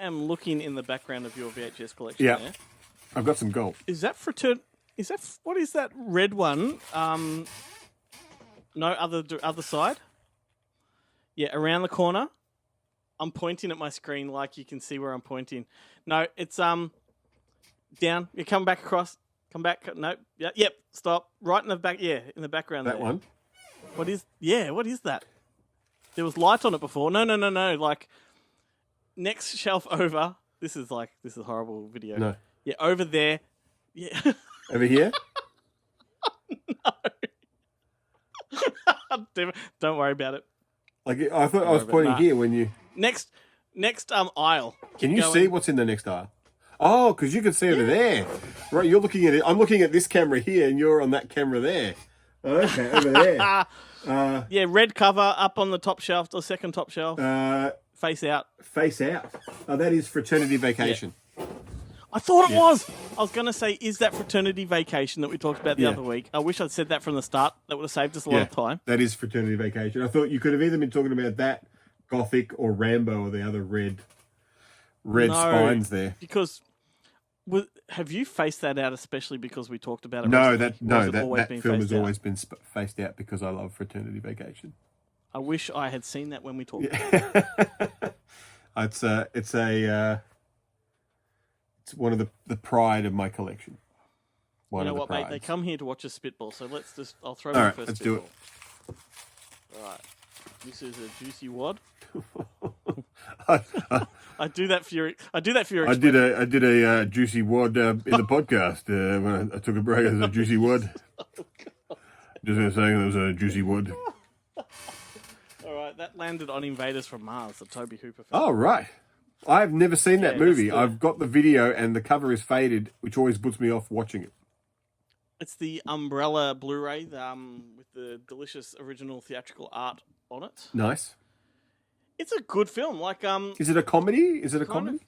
am looking in the background of your VHS collection. Yeah. There. I've got some gold. Is that what is that red one? No, other side. Yeah, around the corner. I'm pointing at my screen like you can see where I'm pointing. No, it's down. You come back across. Come back. No. Yeah. Yep. Stop. Right in the back. Yeah, in the background. That there. one. What is? Yeah. What is that? There was light on it before. No. Like next shelf over. This is a horrible video. No. Yeah, over there. Yeah. Over here. No. Don't worry about it. Like I thought I was pointing here when you. Next aisle. Can you see what's in the next aisle? Oh, because you can see over there. Right, you're looking at it. I'm looking at this camera here, and you're on that camera there. Okay, over there. Yeah, red cover up on the top shelf, the second top shelf. Face out. Face out. Oh, that is Fraternity Vacation. Yeah. I thought it was. I was going to say, is that Fraternity Vacation that we talked about the other week? I wish I'd said that from the start. That would have saved us a lot of time. That is Fraternity Vacation. I thought you could have either been talking about that, Gothic, or Rambo, or the other red spines there. Because have you faced that out, especially because we talked about it? That film has always been faced out because I love Fraternity Vacation. I wish I had seen that when we talked. It's one of the pride of my collection. You know what, mate? They come here to watch a Spitball, so I'll throw my first. Let's Spitball. do it. All right. This is a juicy wad. I do that for your. I did a juicy wad in the podcast when I took a break. It was a juicy wad. Just going to say it was a juicy wad. All right, that landed on Invaders from Mars, the Toby Hooper film. Oh right, I've never seen that movie. I've got the video, and the cover is faded, which always puts me off watching it. It's the Umbrella Blu-ray with the delicious original theatrical art on it. Nice. It's a good film. Is it a comedy? Is it a comedy?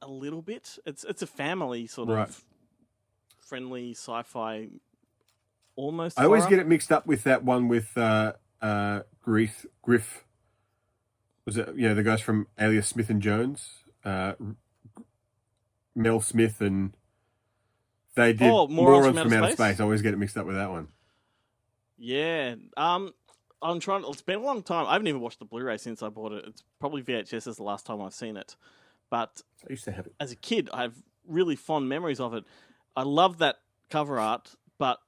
A little bit. It's a family sort of friendly sci-fi. Almost. I always get it mixed up with that one with Griff. Was it the guys from Alias Smith and Jones? Mel Smith and they did Morons from Outer Space. I always get it mixed up with that one. Yeah. It's been a long time. I haven't even watched the Blu-ray since I bought it. It's probably VHS is the last time I've seen it. But I used to have it. As a kid, I have really fond memories of it. I love that cover art, but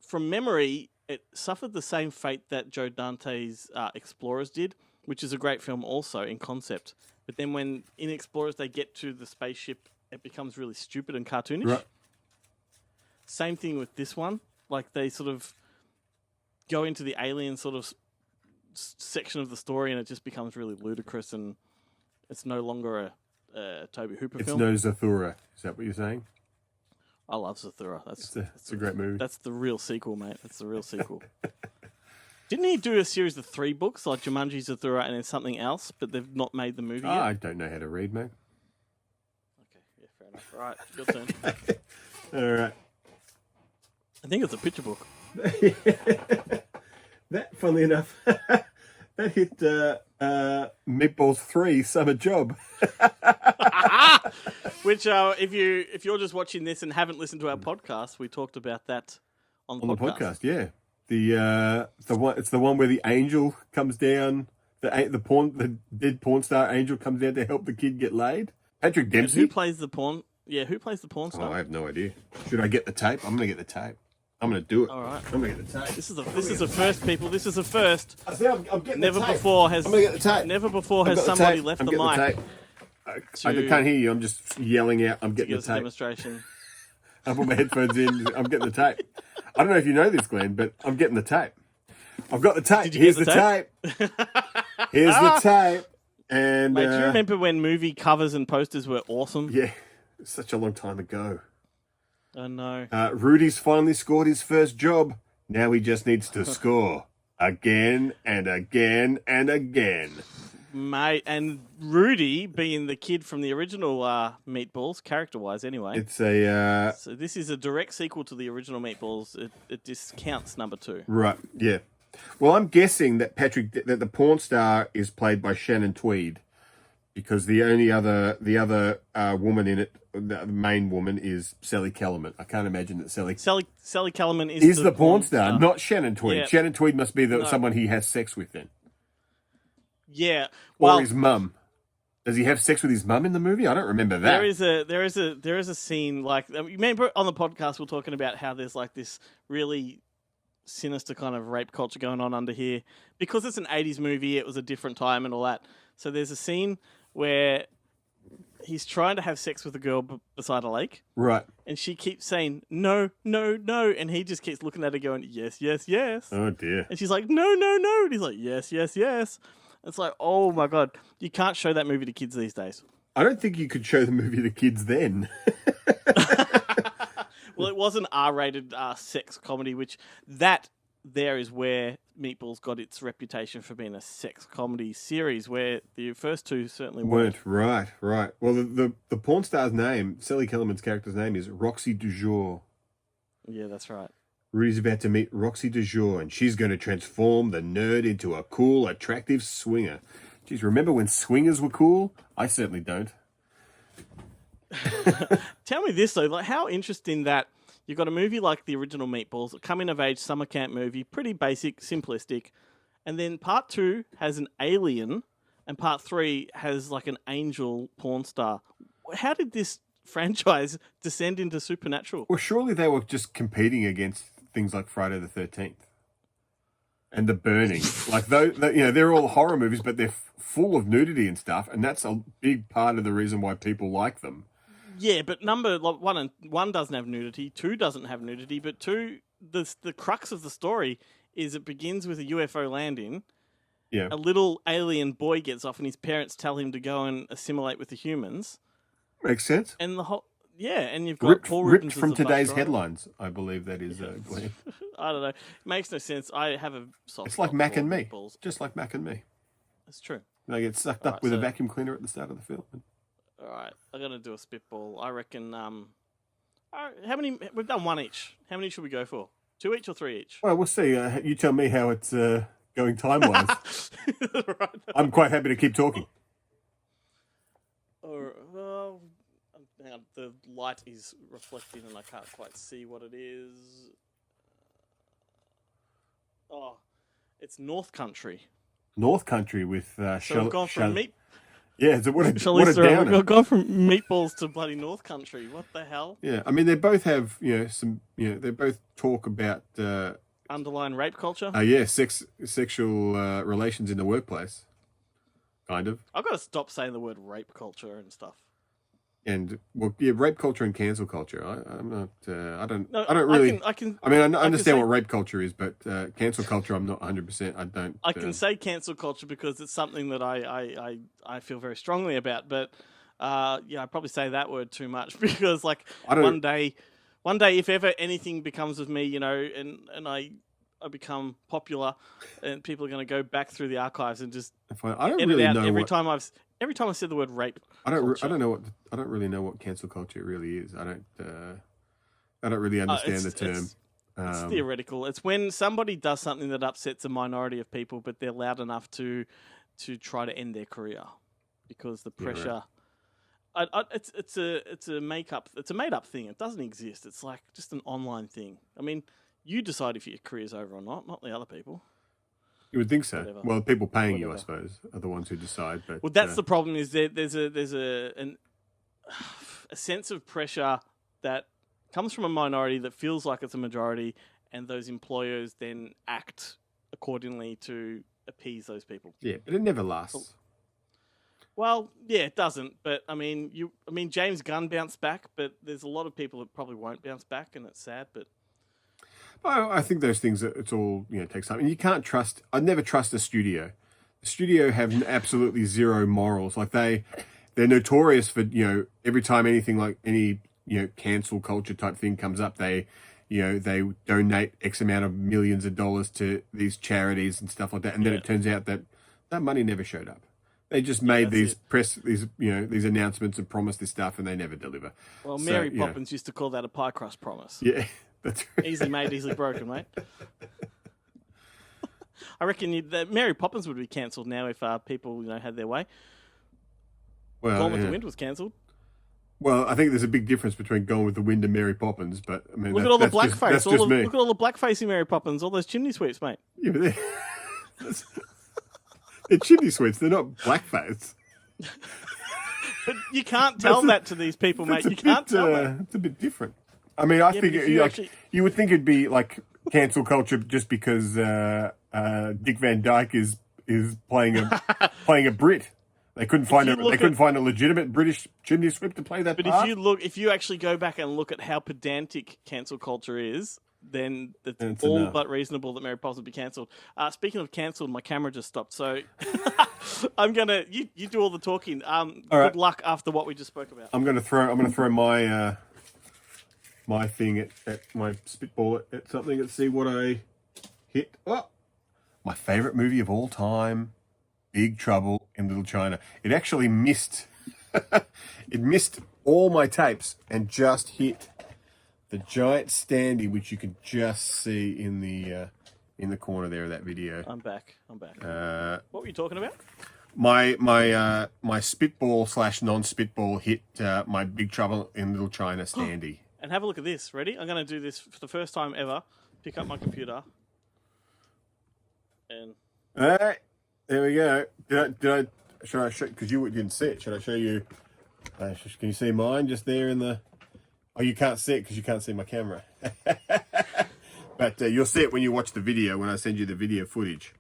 from memory, it suffered the same fate that Joe Dante's Explorers did, which is a great film also in concept. But then when in Explorers they get to the spaceship, it becomes really stupid and cartoonish. Right. Same thing with this one. Like they sort of go into the alien sort of section of the story, and it just becomes really ludicrous, and it's no longer a Toby Hooper film. It's no Zathura. Is that what you're saying? I love Zathura. It's a great movie. That's the real sequel, mate. That's the real sequel. Didn't he do a series of 3 books, like Jumanji, Zathura, and then something else, but they've not made the movie yet? I don't know how to read, mate. Okay, yeah, fair enough. All right, your turn. All right. I think it's a picture book. That, funnily enough, that hit Meatballs 3 Summer Job. Which, if you're just watching this and haven't listened to our podcast, we talked about that on the podcast. Yeah. The one, it's the one where the angel comes down, the dead porn star angel comes down to help the kid get laid. Patrick Dempsey. Who plays the porn? Yeah, who plays the porn star? Oh, I have no idea. Should I get the tape? I'm gonna get the tape. I'm going to do it. All right. I'm going to get the tape. This is a first, people. This is a first. I see, I'm getting never the tape. before has. I'm going to get the tape. Never before has somebody left the mic. I can't hear you. I'm just yelling out. I'm getting the tape. Demonstration. I put my headphones in. I'm getting the tape. I don't know if you know this, Glenn, but I'm getting the tape. I've got the tape. Here's the tape. Here's the tape. And mate, do you remember when movie covers and posters were awesome? Yeah, it's such a long time ago. I know. Rudy's finally scored his first job. Now he just needs to score again and again and again. Mate, and Rudy being the kid from the original Meatballs, character-wise anyway. It's a... So this is a direct sequel to the original Meatballs. It discounts number 2. Right, yeah. Well, I'm guessing that that the porn star is played by Shannon Tweed. because the other woman in it, the main woman, is Sally Kellerman. I can't imagine that Sally Kellerman is the porn star, not Shannon Tweed. Yeah. Shannon Tweed must be someone he has sex with then. Yeah, well, or his mum. Does he have sex with his mum in the movie? I don't remember that. There is a scene like, you remember on the podcast we're talking about how there's like this really sinister kind of rape culture going on under here because it's an 80s movie. It was a different time and all that. So there's a scene where he's trying to have sex with a girl beside a lake, right? And she keeps saying no, no, no, and he just keeps looking at her going yes, yes, yes. Oh dear! And she's like no, no, no, and he's like yes, yes, yes. It's like, oh my god, you can't show that movie to kids these days. I don't think you could show the movie to kids then. Well, it was an R-rated sex comedy, which there is where Meatballs got its reputation for being a sex comedy series, where the first two certainly weren't. Right. Well, the porn star's name, Sally Kellerman's character's name, is Roxy Dujour. Yeah, that's right. Rudy's about to meet Roxy Dujour, and she's going to transform the nerd into a cool, attractive swinger. Geez, remember when swingers were cool? I certainly don't. Tell me this, though. Like, how interesting that you've got a movie like the original Meatballs, a coming-of-age summer camp movie, pretty basic, simplistic, and then part 2 has an alien, and part 3 has, like, an angel porn star. How did this franchise descend into supernatural? Well, surely they were just competing against things like Friday the 13th and The Burning. Like, they're all horror movies, but they're full of nudity and stuff, and that's a big part of the reason why people like them. Yeah, but one doesn't have nudity, 2 doesn't have nudity, but 2, the crux of the story is it begins with a UFO landing. Yeah. A little alien boy gets off, and his parents tell him to go and assimilate with the humans. Makes sense. And the whole and you've got Paul ripped Rubens from today's headlines. I believe that is Glenn. I don't know. It makes no sense. I have a soft. It's like Mac and Me, Meatballs. just like Mac and Me. That's true. They get sucked up with a vacuum cleaner at the start of the film. All right, I'm gonna do a spitball. I reckon. How many? We've done one each. How many should we go for? 2 each or 3 each? Well, we'll see. You tell me how it's going time-wise. Right. I'm quite happy to keep talking. Hang on, the light is reflecting and I can't quite see what it is. Oh, it's North Country. North Country with So we've gone from meat. Yeah, so what a downer. We've gone from Meatballs to bloody North Country. What the hell? Yeah, I mean they both have they both talk about underlying rape culture. Sexual relations in the workplace, kind of. I've got to stop saying the word rape culture and stuff. And rape culture and cancel culture. I'm not. I don't really. I understand what rape culture is, but cancel culture, I'm not 100%. I don't. I can say cancel culture because it's something that I feel very strongly about. But I probably say that word too much because one day, if ever anything becomes of me, and I become popular, and people are going to go back through the archives and just edit out every time I said the word rape. I don't really know what cancel culture really is. I don't really understand the term. It's theoretical. It's when somebody does something that upsets a minority of people, but they're loud enough to try to end their career because the pressure. Yeah, right. It's a made up thing. It doesn't exist. It's like just an online thing. I mean, you decide if your career's over or not the other people. You would think so. Whatever. Well, the people paying you, I suppose, are the ones who decide. But that's the problem. Is there's a sense of pressure that comes from a minority that feels like it's a majority, and those employers then act accordingly to appease those people. Yeah, but it never lasts. Well, yeah, it doesn't. But I mean, James Gunn bounced back, but there's a lot of people that probably won't bounce back, and it's sad. But I think those things, it's all, takes time. And you can't trust, I'd never trust a studio. The studio have absolutely zero morals. Like they're notorious for, every time anything like any, cancel culture type thing comes up, they donate X amount of millions of dollars to these charities and stuff like that. And then it turns out that money never showed up. They just made these announcements and promised this stuff and they never deliver. Well, Mary Poppins used to call that a pie crust promise. Yeah. That's right. Easily made, easily broken, mate. I reckon Mary Poppins would be cancelled now if people had their way. Well, Gone with yeah. the Wind was cancelled. Well, I think there's a big difference between Gone with the Wind and Mary Poppins, but I mean, Look at all the that's just, blackface. that's just me. Look at all the blackface in Mary Poppins. All those chimney sweeps, mate. Yeah, but they're chimney sweeps. They're not blackface. But you can't tell that to these people, mate. You can't tell that. It's a bit different. I mean, I think you would think it'd be like cancel culture just because Dick Van Dyke is playing a Brit. They couldn't find a legitimate British chimney sweep to play that But part. if you actually go back and look at how pedantic cancel culture is, then it's all enough. but reasonable that Mary Poppins would be cancelled. Speaking of cancelled, my camera just stopped, so I'm gonna you do all the talking. Good luck after what we just spoke about. I'm gonna throw my my thing at my spitball at something and see what I hit. Oh, my favorite movie of all time, Big Trouble in Little China. It actually missed. It missed all my tapes and just hit the giant standee, which you can just see in the corner there of that video. I'm back. What were you talking about? My spitball / non-spitball hit my Big Trouble in Little China standee. And have a look at this. Ready? I'm going to do this for the first time ever. Pick up my computer. And All right, there we go. Should I show? Because you didn't see it. Should I show you? Can you see mine just there in the? Oh, you can't see it because you can't see my camera. But you'll see it when you watch the video. When I send you the video footage,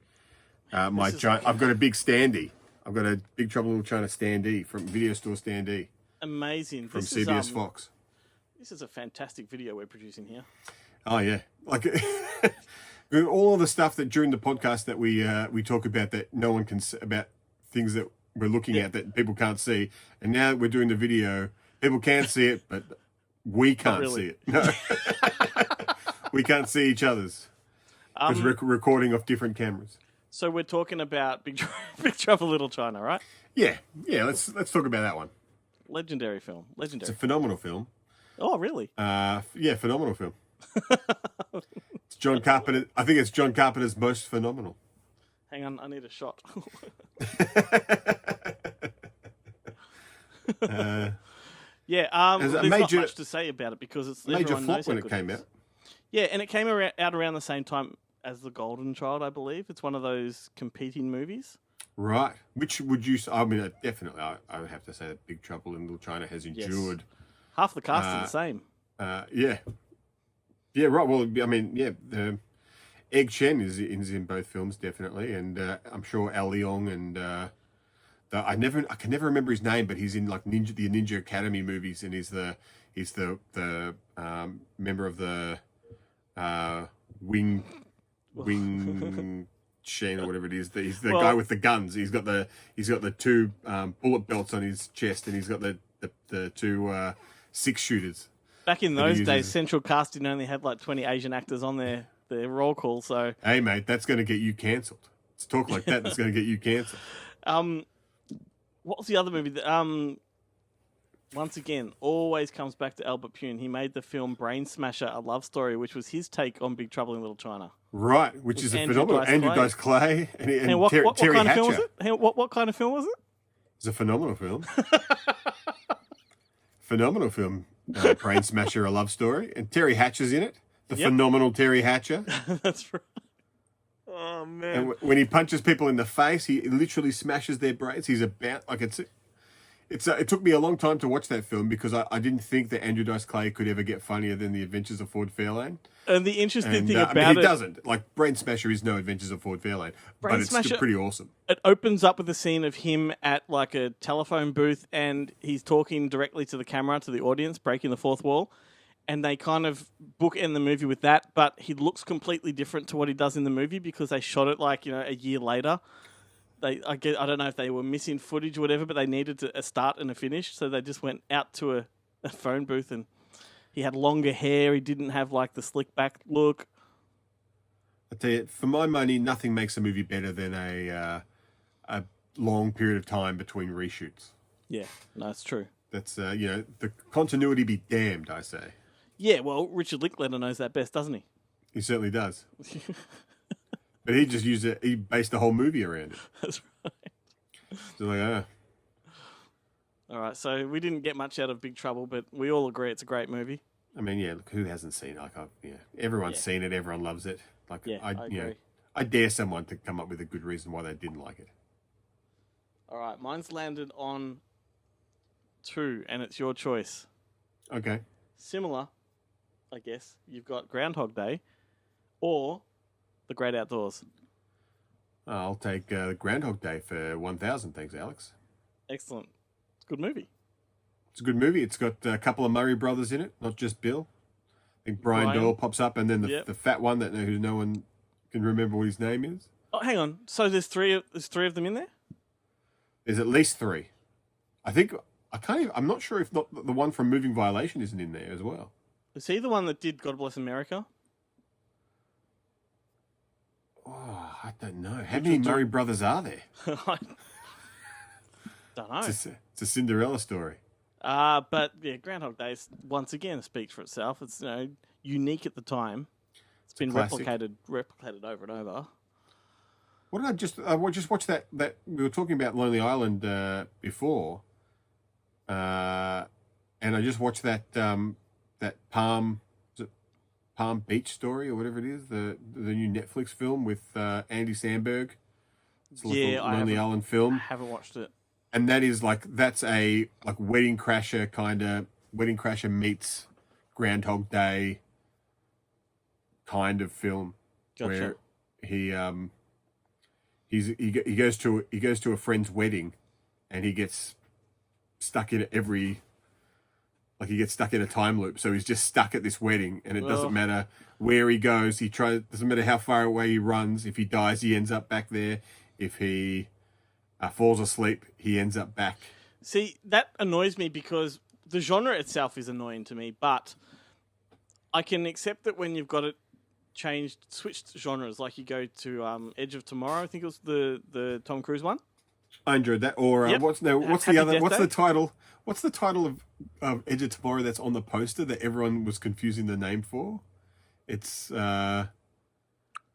I've got a big standee. I've got a Big Trouble in Little China standee from Video Store standee. Amazing. From CBS Fox. This is a fantastic video we're producing here. Oh yeah, like all of the stuff that during the podcast that we talk about that no one can about things that we're looking at that people can't see, and now we're doing the video. People can see it, but we can't see it. No, we can't see each other's because we're recording off different cameras. So we're talking about Big Trouble in Little China, right? Yeah. Let's talk about that one. Legendary film. It's a phenomenal film. Oh, really? Yeah, phenomenal film. It's John Carpenter. I think it's John Carpenter's most phenomenal. Hang on, I need a shot. There's not much to say about it because it's major everyone flop knows when how it good came is. out. Yeah, and it came out around the same time as The Golden Child, I believe. It's one of those competing movies. Right. Which would you? I mean, definitely. I would have to say that Big Trouble in Little China has endured. Yes. Half the cast are the same. Yeah. Yeah. Right. Well, I mean, yeah. Egg Shen is in both films, definitely, and I'm sure Al Leong and I can never remember his name, but he's in like the Ninja Academy movies, and he's the member of the Wing Shen or whatever it is. He's the guy with the guns. He's got the two bullet belts on his chest, and he's got the two 6-shooters. Back in those days, Central Casting only had like 20 Asian actors on their roll call. So hey, mate, that's going to get you cancelled. It's talk like that that's going to get you cancelled. What was the other movie that once again always comes back to Albert Pune? He made the film Brain Smasher: A Love Story, which was his take on Big Trouble in Little China. Right, which is a phenomenal. Andrew Dice Clay and Terry kind Hatcher. of film was it? What kind of film was it? It's a phenomenal film. Phenomenal film. Brain Smasher: A Love Story, and Terry Hatcher's in it. The phenomenal Terry Hatcher. That's right. Oh man! And when he punches people in the face, he literally smashes their brains. He's about like it took me a long time to watch that film because I didn't think that Andrew Dice Clay could ever get funnier than The Adventures of Ford Fairlane. And the interesting thing about he doesn't. Like Brain Smasher is no Adventures of Ford Fairlane, but it's still pretty awesome. It opens up with a scene of him at like a telephone booth, and he's talking directly to the camera, to the audience, breaking the fourth wall. And they kind of bookend the movie with that, but he looks completely different to what he does in the movie because they shot it like, a year later. I don't know if they were missing footage or whatever, but they needed a start and a finish, so they just went out to a phone booth, and he had longer hair. He didn't have like the slick back look. I tell you, for my money, nothing makes a movie better than a long period of time between reshoots. Yeah, no, it's true. That's the continuity be damned, I say. Yeah, well, Richard Linklater knows that best, doesn't he? He certainly does. But he just he based the whole movie around it. That's right. So like, All right, so we didn't get much out of Big Trouble, but we all agree it's a great movie. I mean, yeah. Look, who hasn't seen it? Like, everyone's Yeah. seen it. Everyone loves it. Like, Yeah, I agree. I dare someone to come up with a good reason why they didn't like it. All right, mine's landed on 2, and it's your choice. Okay. Similar, I guess. You've got Groundhog Day or The Great Outdoors. I'll take Groundhog Day for 1,000. Thanks, Alex. Excellent. It's a good movie. It's a good movie. It's got a couple of Murray brothers in it, not just Bill. I think Brian Doyle pops up, and then the fat one who no one can remember what his name is. Oh, hang on. So there's three of them in there? There's at least 3. I think I'm not sure if not the one from Moving Violation isn't in there as well. Is he the one that did God Bless America? Oh, I don't know. How many Murray brothers are there? I don't know. It's a Cinderella story. But yeah, Groundhog Day once again speaks for itself. It's unique at the time. It's been replicated over and over. What did I just watched that we were talking about Lonely Island before, and I just watched that Palm Beach story or whatever it is, the new Netflix film with Andy Samberg. It's a Lonely Island film. I haven't watched it. And that is that's a Wedding Crasher meets Groundhog Day kind of film. Gotcha. Where he goes to a friend's wedding, and he gets stuck in he gets stuck in a time loop. So he's just stuck at this wedding, and it doesn't matter where he goes. Doesn't matter how far away he runs. If he dies, he ends up back there. If he falls asleep, he ends up back. See, that annoys me because the genre itself is annoying to me, but I can accept that when you've got it switched genres, like you go to Edge of Tomorrow. I think it was the Tom Cruise one. I enjoyed that. Or what's the title? What's the title of Edge of Tomorrow that's on the poster that everyone was confusing the name for? It's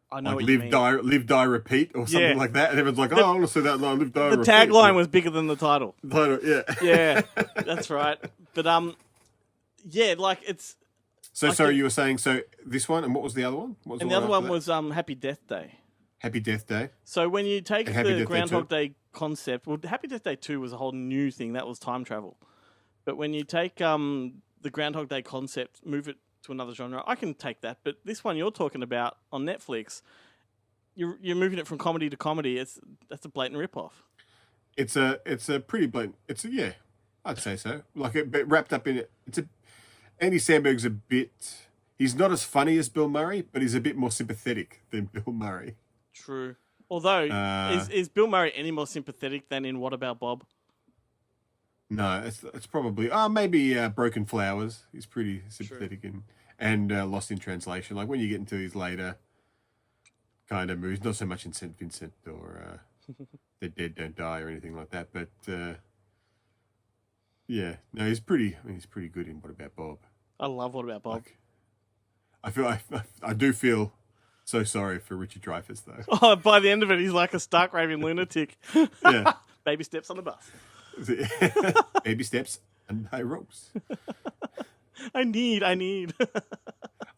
I know what you mean. Live, Die, Repeat, or something like that. And everyone's like, I want to see that line, Live, Die, Repeat. The tagline was bigger than the title. Yeah. Yeah, that's right. But yeah, it's. So sorry, you were saying this one, and what was the other one? And the other one was Happy Death Day. Happy Death Day. So when you take the Groundhog Day concept, well, Happy Death Day 2 was a whole new thing. That was time travel. But when you take the Groundhog Day concept, move it to another genre, I can take that. But this one you're talking about on Netflix, you're moving it from comedy to comedy. That's a blatant ripoff. It's a pretty blatant. I'd say so. But wrapped up in it. Andy Samberg's he's not as funny as Bill Murray, but he's a bit more sympathetic than Bill Murray. True. Although, is Bill Murray any more sympathetic than in What About Bob? No, it's probably maybe Broken Flowers. He's pretty sympathetic and Lost in Translation. Like when you get into these later kind of movies, not so much in St. Vincent or The Dead Don't Die or anything like that. But he's pretty good in What About Bob. I love What About Bob. I do feel so sorry for Richard Dreyfuss though. Oh, by the end of it, he's like a stark raving lunatic. Yeah. Baby steps on the bus. Baby steps and high ropes. I need. I mean,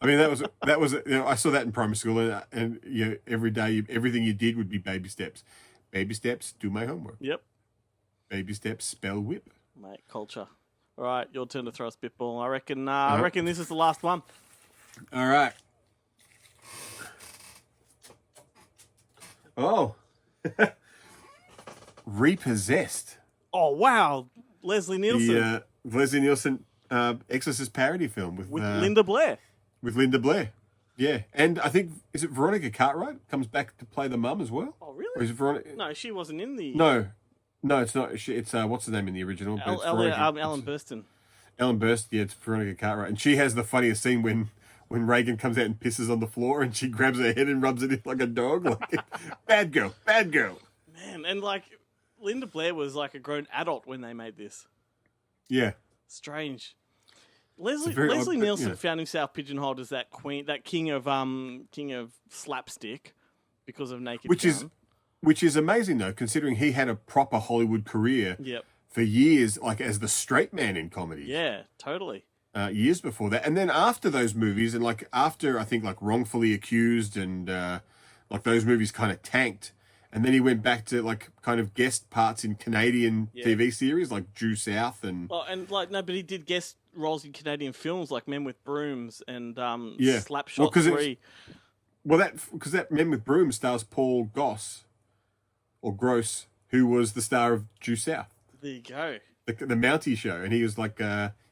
that was. I saw that in primary school, and every day, everything you did would be baby steps. Baby steps, do my homework. Yep. Baby steps, spell whip. Mate, culture. All right, your turn to throw a spitball. I reckon this is the last one. All right. Oh. Repossessed. Oh, wow. Leslie Nielsen. The Leslie Nielsen Exorcist parody film with Linda Blair. With Linda Blair. Yeah. And I think, is it Veronica Cartwright comes back to play the mum as well? Oh, really? Or is it Veronica? No, she wasn't in the... No, it's not. It's what's the name in the original? Ellen Burstyn. Ellen Burstyn, yeah, it's Veronica Cartwright. And she has the funniest scene when Reagan comes out and pisses on the floor and she grabs her head and rubs it in like a dog. Like, bad girl. Man, and Linda Blair was like a grown adult when they made this. Yeah. Strange. Leslie Nielsen found himself pigeonholed as that queen, that king of slapstick because of Naked Gun. Which is amazing though, considering he had a proper Hollywood career. Yep. for years, like as the straight man in comedies. Yeah, totally. Years before that, and then after those movies, and like after I think like Wrongfully Accused and like those movies kind of tanked, and then he went back to like kind of guest parts in Canadian TV series like Due South and but he did guest roles in Canadian films like Men with Brooms and Slapshot 3. Because that Men with Brooms stars Paul Gross, who was the star of Due South. There you go. The Mountie show, and he was like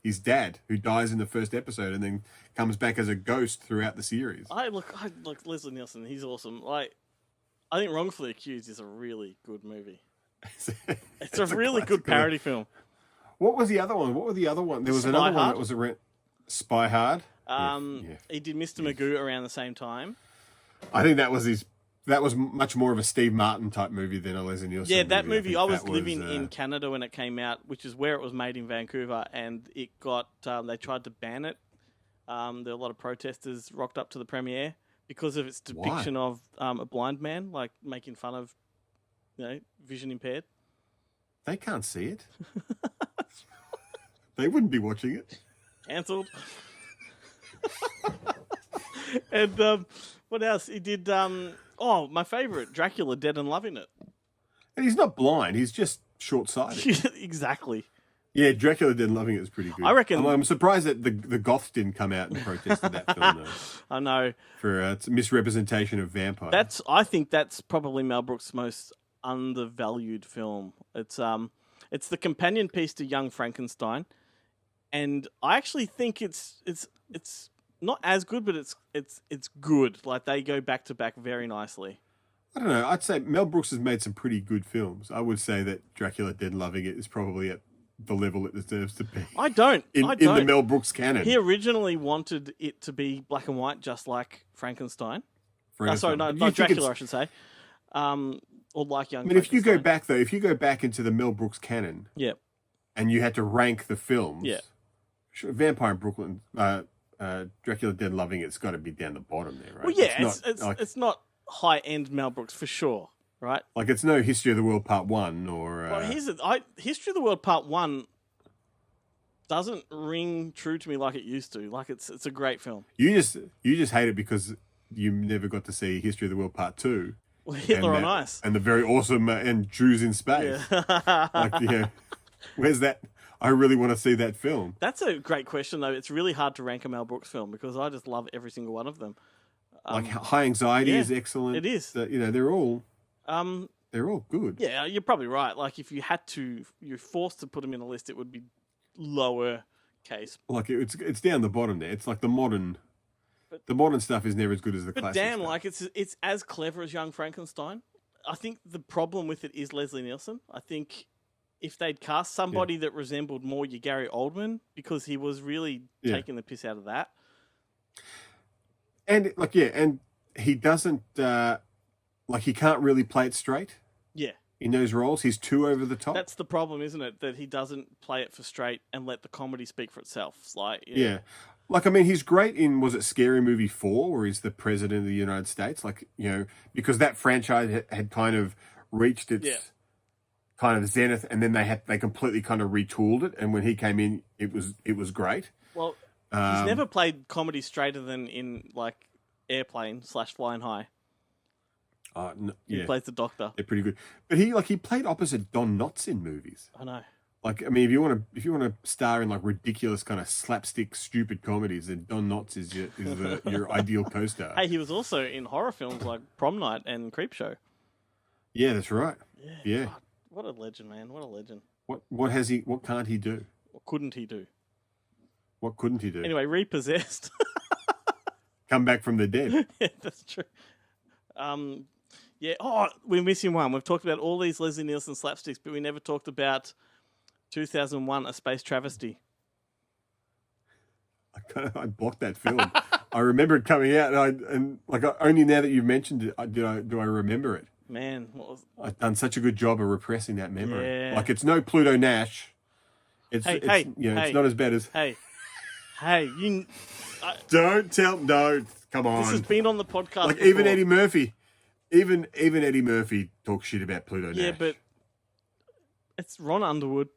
his dad who dies in the first episode and then comes back as a ghost throughout the series. I look Leslie Nielsen. He's awesome. Like, I think Wrongfully Accused is a really good movie. It's a really good parody film. What was the other one? There was another one that was around Spy Hard. He did Mr. Magoo around the same time. I think that was That was much more of a Steve Martin type movie than a Leslie Nielsen. Yeah, that movie. I was living in Canada when it came out, which is where it was made in Vancouver, and it got. They tried to ban it. There were a lot of protesters rocked up to the premiere because of its depiction of a blind man, like making fun of, vision impaired. They can't see it. They wouldn't be watching it. Cancelled. And what else? He did. My favourite, Dracula, Dead and Loving It. And he's not blind. He's just short-sighted. Exactly. Yeah, Dracula, Dead and Loving It is pretty good. I reckon. I'm surprised that the Goths didn't come out and protested that film, though. I know. For its misrepresentation of vampires. I think that's probably Mel Brooks' most undervalued film. It's the companion piece to Young Frankenstein, and I actually think it's not as good, but it's good. Like, they go back to back very nicely. I don't know. I'd say Mel Brooks has made some pretty good films. I would say that Dracula Dead and Loving It is probably at the level it deserves to be. I don't. In the Mel Brooks canon. He originally wanted it to be black and white, just like Frankenstein. Not Dracula, I should say. Or like Young Frankenstein. If you go back into the Mel Brooks canon, and you had to rank the films, Vampire in Brooklyn, Dracula Dead and Loving It's got to be down the bottom there, right? Well, yeah, it's not high-end Mel Brooks for sure, right? Like, it's no History of the World Part 1 or... History of the World Part 1 doesn't ring true to me like it used to. Like, it's a great film. You just hate it because you never got to see History of the World Part 2. Well, Hitler on Ice. And the very awesome and Jews in Space. Yeah. Where's that... I really want to see that film. That's a great question, though. It's really hard to rank a Mel Brooks film because I just love every single one of them. High Anxiety is excellent. It is. They're all good. Yeah, you're probably right. Like, if you're forced to put them in a list, it would be lower case. Like, it's down the bottom there. It's like the modern stuff is never as good as the classic damn, stuff. like, it's as clever as Young Frankenstein. I think the problem with it is Leslie Nielsen. I think if they'd cast somebody that resembled more your Gary Oldman, because he was really taking the piss out of that. And and he doesn't he can't really play it straight. Yeah. In those roles, he's too over the top. That's the problem, isn't it? That he doesn't play it for straight and let the comedy speak for itself. It's like, he's great in, was it Scary Movie 4, where he's the president of the United States? Because that franchise had kind of reached its kind of zenith, and then they completely kind of retooled it. And when he came in, it was great. Well, he's never played comedy straighter than in like Airplane / Flying High. He plays the doctor. They're pretty good, but he played opposite Don Knotts in movies. I know. Like, I mean, if you want to star in like ridiculous kind of slapstick stupid comedies, then Don Knotts is your ideal co-star. Hey, he was also in horror films like Prom Night and Creepshow. Yeah, that's right. Yeah. God, what a legend, man! What a legend. What can't he do? What couldn't he do? What couldn't he do? Anyway, Repossessed. Come back from the dead. Yeah, that's true. We're missing one. We've talked about all these Leslie Nielsen slapsticks, but we never talked about 2001: A Space Travesty. I blocked that film. I remember it coming out, and only now that you've mentioned it, do I remember it. Man, I've done such a good job of repressing that memory. Yeah. Like, it's no Pluto Nash. It's not as bad as. Don't tell. No, come on. This has been on the podcast. Like, before. even Eddie Murphy, even Eddie Murphy talks shit about Pluto Nash. Yeah, but it's Ron Underwood.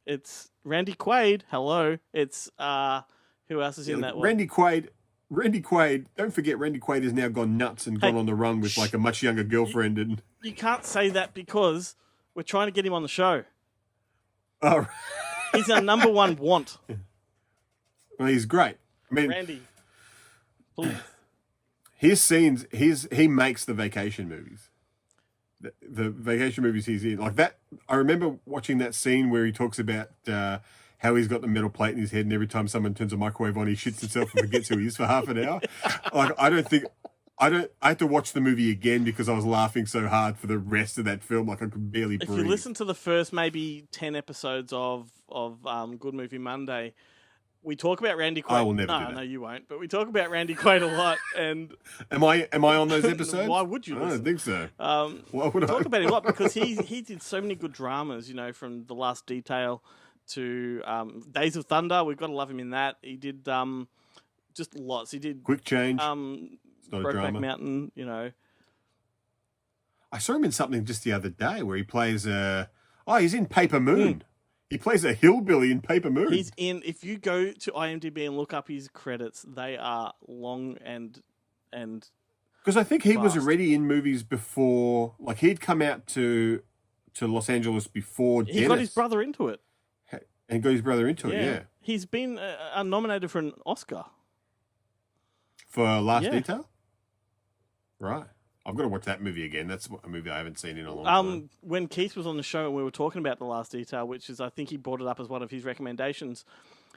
It's Randy Quaid. Hello. It's who else is in that one? Randy Quaid. Don't forget, Randy Quaid has now gone nuts and gone on the run with like a much younger girlfriend. And you can't say that because we're trying to get him on the show. Oh, he's our number one want. Well, he's great. I mean, Randy, please. His scenes, he makes the vacation movies. The vacation movies he's in, like that. I remember watching that scene where he talks about how he's got the metal plate in his head, and every time someone turns a microwave on, he shits himself and forgets who he is for half an hour. Like, I had to watch the movie again because I was laughing so hard for the rest of that film, like I could barely breathe. If you listen to the first maybe 10 episodes of Good Movie Monday, we talk about Randy Quaid. I will never do that. No, you won't. But we talk about Randy Quaid a lot. And am I on those episodes? Why would you listen? I don't think so. Why would I talk about him a lot because he did so many good dramas. You know, from The Last Detail to Days of Thunder. We've got to love him in that. He did just lots. He did Quick Change. It's not a drama. Brokeback Mountain. You know, I saw him in something just the other day where he plays he's in Paper Moon. He plays a hillbilly in Paper Moon. He's in. If you go to IMDb and look up his credits, they are long and because I think he fast. was already in movies before. Like he'd come out to Los Angeles before. He got his brother into it. And got his brother into it. Yeah, he's been nominated for an Oscar for Last Detail. Right. I've got to watch that movie again. That's a movie I haven't seen in a long time. When Keith was on the show and we were talking about The Last Detail, which is, I think he brought it up as one of his recommendations,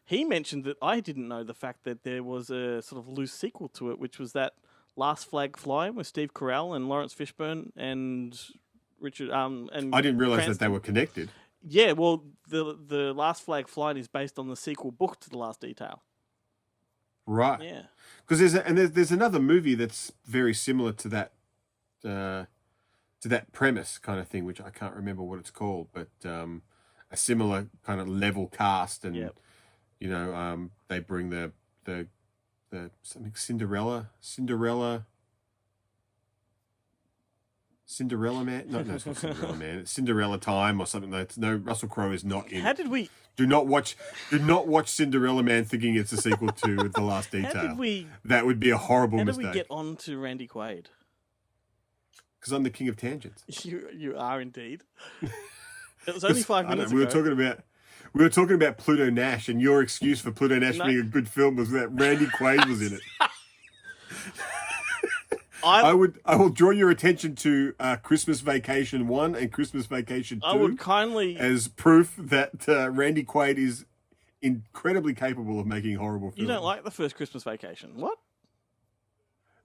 he mentioned that I didn't know the fact that there was a sort of loose sequel to it, which was that Last Flag Flying with Steve Carell and Lawrence Fishburne and Richard. And I didn't realize Cranston. that they were connected. Yeah, well, the Last Flag Flying is based on the sequel book to The Last Detail. Right. Yeah. Because there's another movie that's very similar to that premise kind of thing, which I can't remember what it's called, but a similar kind of level cast, and you know, they bring the something Cinderella Man. No, it's not Cinderella Man. It's Cinderella Time or something like that. No, Russell Crowe is not in. How did we? Do not watch Cinderella Man thinking it's a sequel to The Last Detail. How did we? That would be a horrible mistake. How did we get on to Randy Quaid? Because I'm the king of tangents. You are indeed. It was only 5 minutes ago. We were talking about Pluto Nash, and your excuse for Pluto Nash being a good film was that Randy Quaid was in it. I will draw your attention to Christmas Vacation 1 and Christmas Vacation 2 I would kindly as proof that Randy Quaid is incredibly capable of making horrible films. You don't like the first Christmas Vacation? What?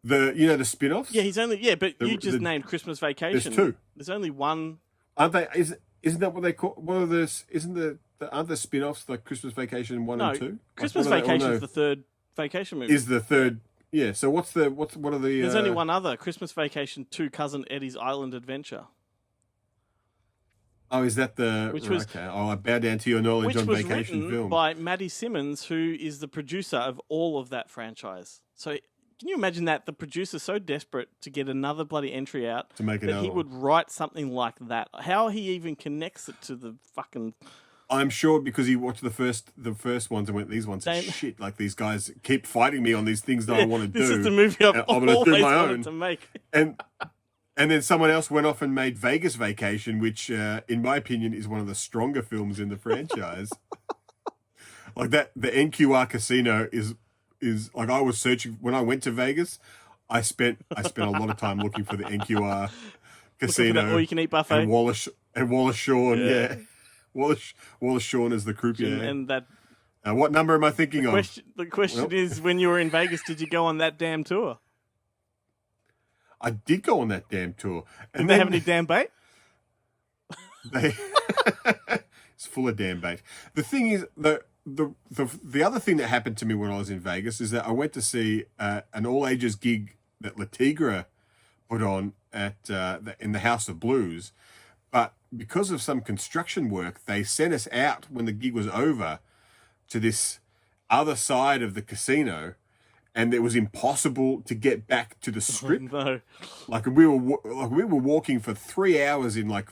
The spin-offs? Yeah, but you just named Christmas Vacation. There's two. There's only one. Aren't they? Isn't that what they call? What are the? Aren't the spin-offs like Christmas Vacation 1 and 2? Christmas Vacation is the third vacation movie. Is the third? Yeah. So what are the? There's only one other Christmas Vacation 2: Cousin Eddie's Island Adventure. Oh, is that the? Which was? Okay. Oh, I bow down to your knowledge on vacation film. By Maddie Simmons, who is the producer of all of that franchise. So. Can you imagine that? The producer's so desperate to get another bloody entry out to make that he would write something like that. How he even connects it to the fucking... I'm sure because he watched the first ones and went, these ones are shit. Like, these guys keep fighting me on these things that I want to do. This is the movie I've always wanted to make. And then someone else went off and made Vegas Vacation, which, in my opinion, is one of the stronger films in the franchise. Like that, the NQR Casino is like, I was searching when I went to Vegas. I spent a lot of time looking for the NQR Casino, all you can eat buffet, and Wallace Shawn. Yeah. Wallace Shawn is the croupier. And that. What number am I thinking of? The question is, when you were in Vegas, did you go on that damn tour? I did go on that damn tour. Did they have any damn bait? It's full of damn bait. The thing is, the other thing that happened to me when I was in Vegas is that I went to see an all ages gig that Latigra put on in the House of Blues, but because of some construction work, they sent us out when the gig was over to this other side of the casino, and it was impossible to get back to the strip. Oh, no. We were walking for 3 hours in like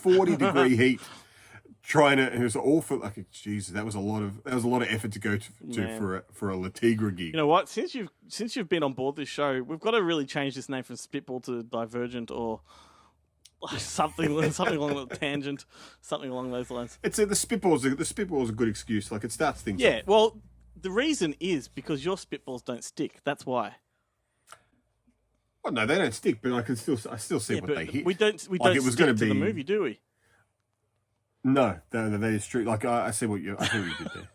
40-degree heat, trying to. It was awful. Like, Jesus, that was a lot of effort to go to Man. for a Latigra gig. You know what? Since you've been on board this show, we've got to really change this name from Spitball to Divergent or something along the tangent, something along those lines. It's the Spitball's a good excuse. Like, it starts things. Yeah. Off. Well, the reason is because your spitballs don't stick. That's why. Well, no, they don't stick, but I still see what they hit. We don't Like, it was stick gonna to be the movie, do we? No, that is true. Like, I see what you did there.